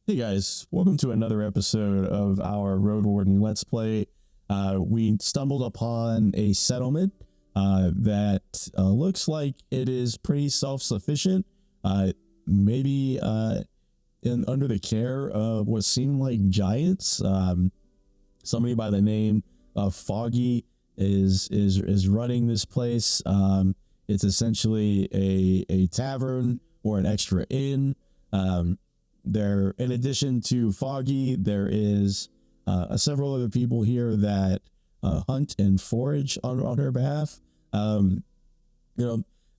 Hey guys, welcome to another episode of our Roadwarden Let's Play. We stumbled upon a settlement that looks like it is pretty self-sufficient, maybe under the care of what seem like giants. Somebody by the name of Foggy is running this place. It's essentially a tavern or an extra inn. There, in addition to Foggy, there is several other people here that hunt and forage on her behalf.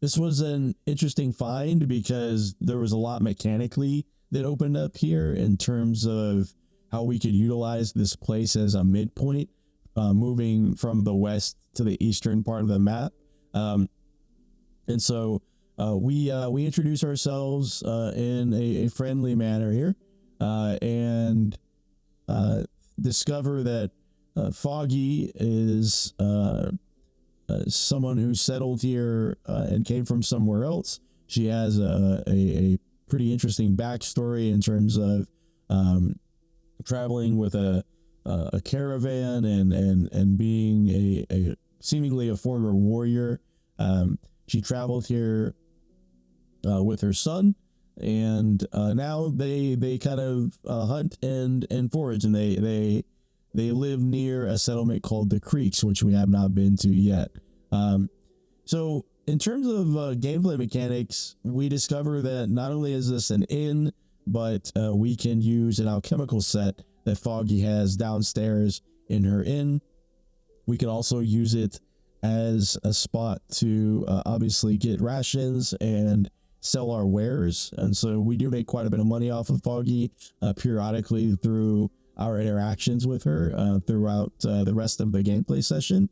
This was an interesting find because there was a lot mechanically that opened up here in terms of how we could utilize this place as a midpoint, moving from the west to the eastern part of the map. And so we introduce ourselves in a friendly manner here, and discover that Foggy is someone who settled here and came from somewhere else. She has a pretty interesting backstory in terms of traveling with a caravan and being a seemingly a former warrior. She traveled here with her son, and now they kind of hunt and forage, and they live near a settlement called the Creeks, which we have not been to yet. So in terms of gameplay mechanics, we discover that not only is this an inn, but we can use an alchemical set that Foggy has downstairs in her inn. We can also use it as a spot to obviously get rations and sell our wares, and so we do make quite a bit of money off of Foggy periodically through our interactions with her throughout the rest of the gameplay session.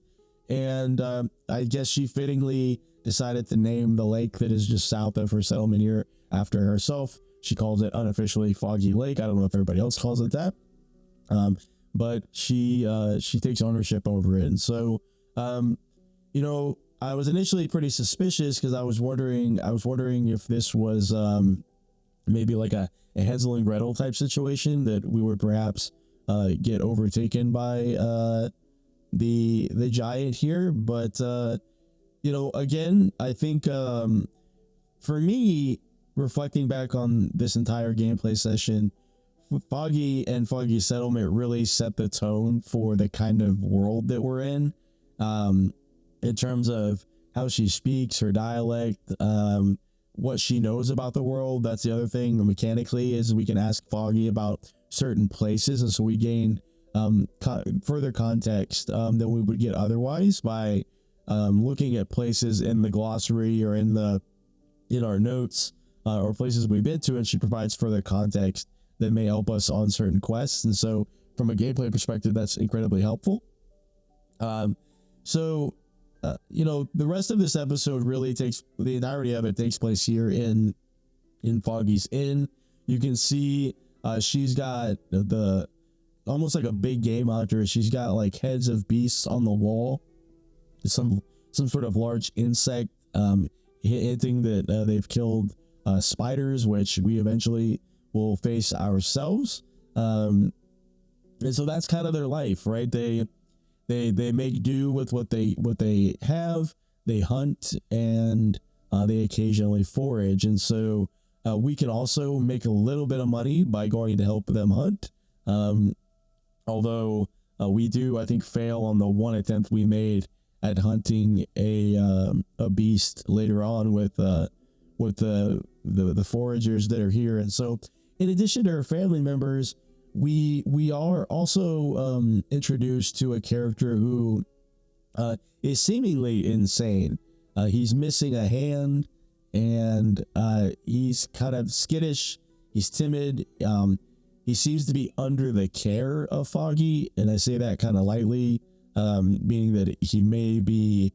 And I guess she fittingly decided to name the lake that is just south of her settlement here after herself. She calls it unofficially Foggy Lake. I don't know if everybody else calls it that, but she takes ownership over it. And so I was initially pretty suspicious because I was wondering if this was maybe like a Hansel and Gretel type situation, that we would perhaps get overtaken by the giant here. But again, I think for me, reflecting back on this entire gameplay session, Foggy and Foggy Settlement really set the tone for the kind of world that we're in terms of how she speaks, her dialect, what she knows about the world. That's the other thing mechanically, is we can ask Foggy about certain places, and so we gain further context than we would get otherwise by looking at places in the glossary or in our notes or places we've been to, and she provides further context that may help us on certain quests. And so from a gameplay perspective, that's incredibly helpful. The rest of this episode really the entirety of it takes place here in Foggy's Inn. You can see she's got the almost like a big game hunter. She's got like heads of beasts on the wall, some sort of large insect, hinting that they've killed spiders, which we eventually will face ourselves. And so that's kind of their life, right? They make do with what they have. They hunt, and they occasionally forage, and so we can also make a little bit of money by going to help them hunt. Although we do, I think, fail on the one attempt we made at hunting a beast later on with the foragers that are here. And so, in addition to her family members, we are also introduced to a character who is seemingly insane. He's missing a hand, and he's kind of skittish. He's timid. He seems to be under the care of Foggy, and I say that kind of lightly, meaning that he may be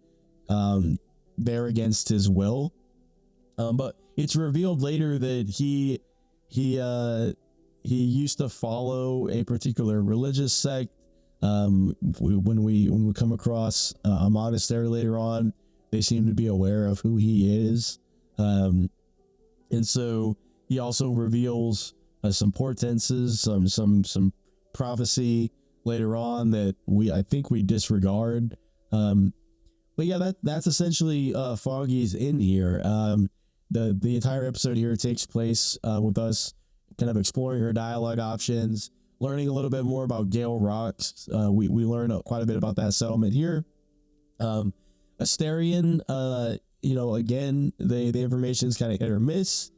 there against his will. But it's revealed later that he used to follow a particular religious sect. When we come across a monastery later on, they seem to be aware of who he is. And so he also reveals some portenses, some prophecy later on that I think we disregard. But yeah, that's essentially Foggy's in here. The entire episode here takes place with us kind of exploring her dialogue options, learning a little bit more about Gale Rocks. We learn quite a bit about that settlement here. Asterion, again, the information is kind of hit or miss.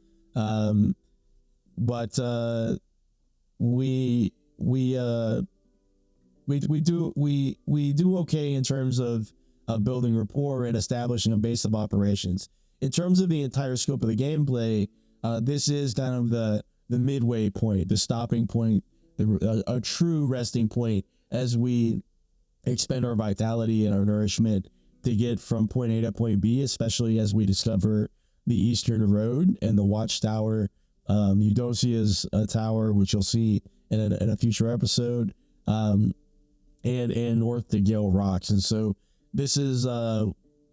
But we do okay in terms of building rapport and establishing a base of operations. In terms of the entire scope of the gameplay, this is kind of the midway point, the stopping point, a true resting point as we expend our vitality and our nourishment to get from point A to point B, especially as we discover the Eastern Road and the Watchtower. Eudosia's tower, which you'll see in a future episode, and north to Gale Rocks. And so this is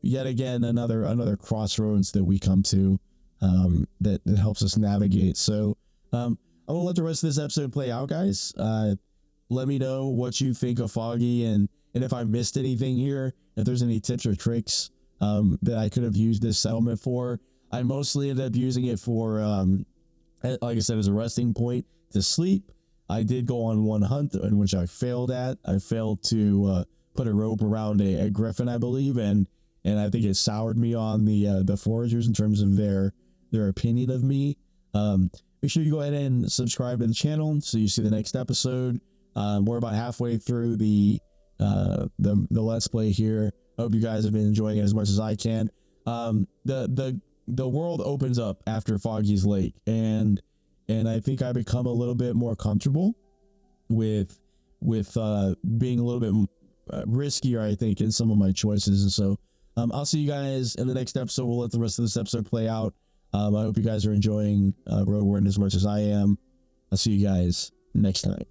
yet again another crossroads that we come to that helps us navigate. So I'm gonna let the rest of this episode play out, guys. Let me know what you think of Foggy, and if I missed anything here, if there's any tips or tricks that I could have used this settlement for. I mostly ended up using it for like I said, as a resting point to sleep. I did go on one hunt in which I failed at. I failed to put a rope around a griffin, I believe, and I think it soured me on the foragers in terms of their opinion of me. Make sure you go ahead and subscribe to the channel so you see the next episode. We're about halfway through the Let's Play here. I hope you guys have been enjoying it as much as I can. The world opens up after Foggy's Lake, and I think I become a little bit more comfortable with being a little bit riskier, I think, in some of my choices. And so I'll see you guys in the next episode. We'll let the rest of this episode play out. I hope you guys are enjoying Roadwarden as much as I am. I'll see you guys next time.